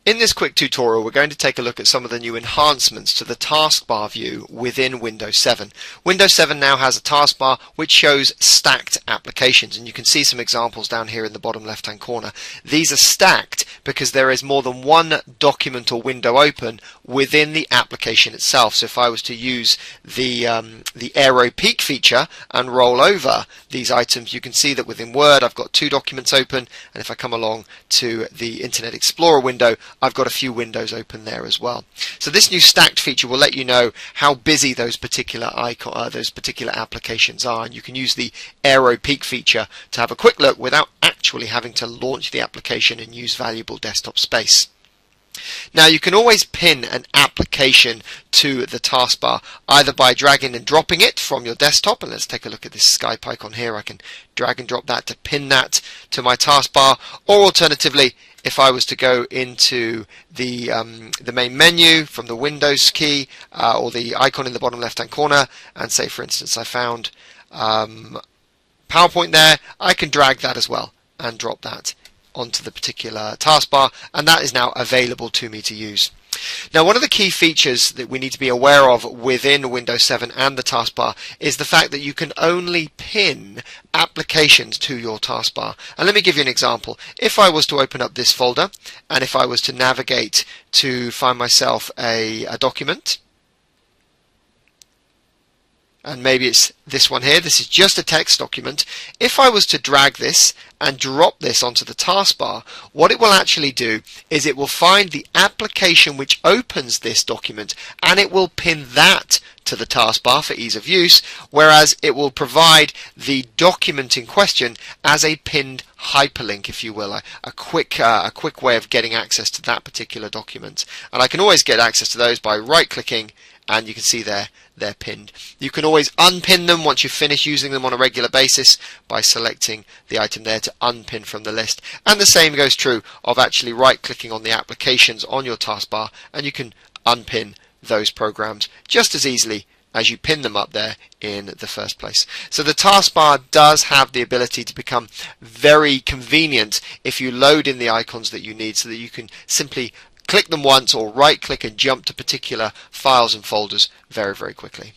In this quick tutorial, we're going to take a look at some of the new enhancements to the taskbar view within Windows 7. Windows 7 now has a taskbar which shows stacked applications, and you can see some examples down here in the bottom left hand corner. These are stacked because there is more than one document or window open within the application itself. So if I was to use the arrow peak feature and roll over these items, you can see that within Word I've got two documents open, and if I come along to the Internet Explorer window, I've got a few windows open there as well. So this new stacked feature will let you know how busy those particular applications are, and you can use the arrow peak feature to have a quick look without actually having to launch the application and use valuable desktop space. Now you can always pin an application to the taskbar either by dragging and dropping it from your desktop, and let's take a look at this Skype icon here. I can drag and drop that to pin that to my taskbar, or alternatively, if I was to go into the main menu from the Windows key or the icon in the bottom left hand corner, and say for instance I found PowerPoint there, I can drag that as well and drop that onto the particular taskbar, and that is now available to me to use. Now, one of the key features that we need to be aware of within Windows 7 and the taskbar is the fact that you can only pin applications to your taskbar. And let me give you an example. If I was to open up this folder, and if I was to navigate to find myself a document, and maybe it's this one here, this is just a text document. If I was to drag this and drop this onto the taskbar, what it will actually do is it will find the application which opens this document, and it will pin that to the taskbar for ease of use, whereas it will provide the document in question as a pinned hyperlink, if you will, a quick way of getting access to that particular document. And I can always get access to those by right-clicking, and you can see they're pinned. You can always unpin them once you finish using them on a regular basis by selecting the item there to unpin from the list. And the same goes true of actually right-clicking on the applications on your taskbar, and you can unpin those programs just as easily as you pin them up there in the first place. So the taskbar does have the ability to become very convenient if you load in the icons that you need, so that you can simply click them once or right click and jump to particular files and folders very, very quickly.